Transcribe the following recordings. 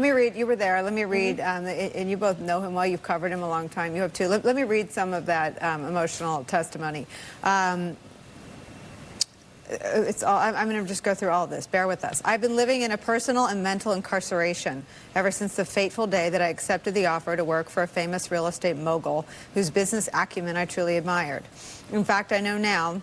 Let me read, you were there, let me read, and you both know him well, you've covered him a long time, you have too. Let me read some of that emotional testimony. I'm going to just go through all of this. Bear with us. I've been living in a personal and mental incarceration ever since the fateful day that I accepted the offer to work for a famous real estate mogul whose business acumen I truly admired. In fact, I know now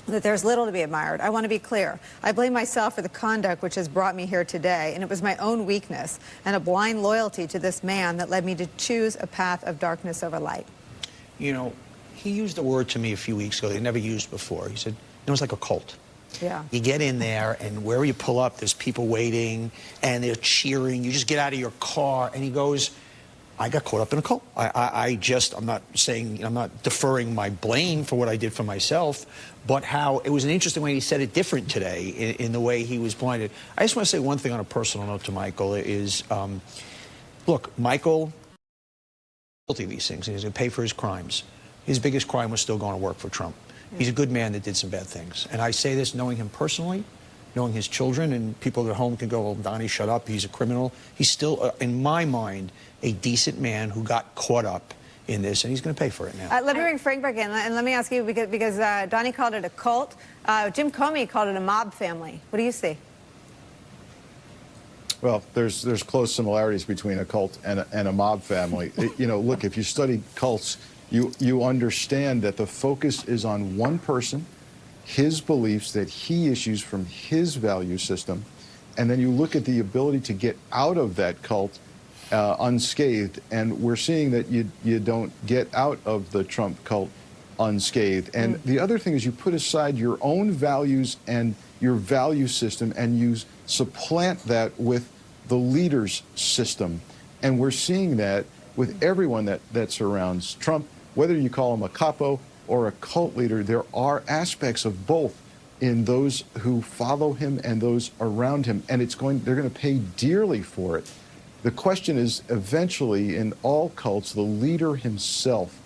that there's little to be admired. I want to be clear. I blame myself for the conduct which has brought me here today, and it was my own weakness and a blind loyalty to this man that led me to choose a path of darkness over light. You know, he used a word to me a few weeks ago that he never used before. He said, it was like a cult. Yeah. You get in there, and wherever you pull up, there's people waiting, and they're cheering. You just get out of your car, and he goes, I got caught up in a cult. I'm not saying, I'm not deferring my blame for what I did for myself, but how it was an interesting way he said it different today in the way he was blinded. I just want to say one thing on a personal note to Michael is, look, Michael, guilty of these things, and he's going to pay for his crimes. His biggest crime was still going to work for Trump. He's a good man that did some bad things. And I say this knowing him personally, knowing his children, and people at home can go, well, Donnie, shut up, he's a criminal. He's still, in my mind, a decent man who got caught up in this, and he's going to pay for it now. Let me bring Frank back in, and let me ask you, because Donnie called it a cult. Jim Comey called it a mob family. What do you see? Well, there's close similarities between a cult and a mob family. You know, look, if you study cults, you understand that the focus is on one person, his beliefs that he issues from his value system, and then you look at the ability to get out of that cult unscathed, and we're seeing that you don't get out of the Trump cult unscathed. And the other thing is you put aside your own values and your value system, and you supplant that with the leader's system. And we're seeing that with everyone that surrounds Trump. Whether you call him a capo or a cult leader, there are aspects of both in those who follow him and those around him, and they're going to pay dearly for it. The question is, eventually, in all cults, the leader himself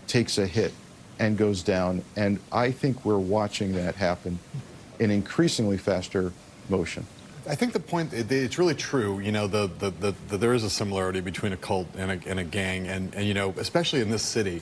takes a hit and goes down, and I think we're watching that happen in increasingly faster motion. I think the point, it's really true, you know, there is a similarity between a cult and a gang, and you know, especially in this city.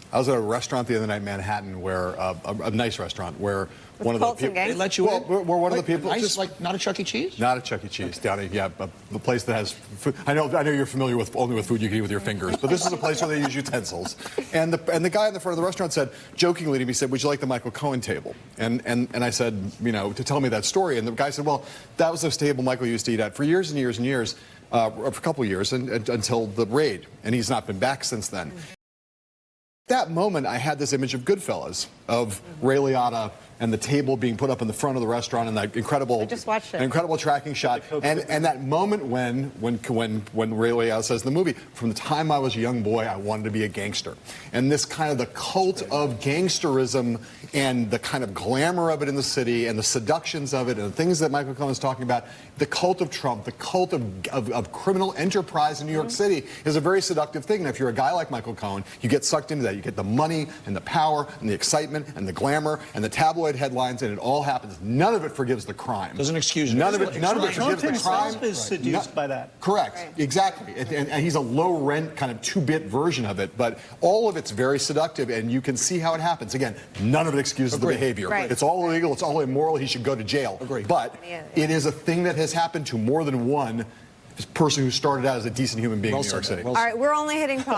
I was at a restaurant the other night in Manhattan where, a nice restaurant, where one of the people... They let you in? Where one of the people... Nice, just like, not a Chuck E. Cheese? Not a Chuck E. Cheese. Down, yeah, the place that has food. I know you're familiar with only with food you can eat with your fingers, but this is a place where they use utensils. And the guy in the front of the restaurant said, jokingly to me, said, would you like the Michael Cohen table? And I said, you know, to tell me that story. And the guy said, well, that was the table Michael used to eat at for years and years and years, for a couple of years, until the raid. And he's not been back since then. That moment, I had this image of Goodfellas, of Ray Liotta and the table being put up in the front of the restaurant, and that incredible, incredible tracking shot, and that moment when Ray Liotta says in the movie, from the time I was a young boy, I wanted to be a gangster, and this kind of the cult of gangsterism and the kind of glamour of it in the city and the seductions of it and the things that Michael Cohen is talking about, the cult of Trump, the cult of criminal enterprise in New York City is a very seductive thing. And if you're a guy like Michael Cohen, you get sucked into that. You get the money and the power and the excitement and the glamour and the tabloid headlines, and it all happens. None of it forgives the crime. Doesn't excuse it. None of it forgives the crime. Trump is seduced by that. Correct. Right. Exactly. And he's a low-rent kind of two-bit version of it, but all of it's very seductive, and you can see how it happens. Again, none of it excuses the behavior. Right. It's all illegal. It's all immoral. He should go to jail. Agreed. But it is a thing that has happened to more than one person who started out as a decent human being in New York City. All right, we're only hitting pause.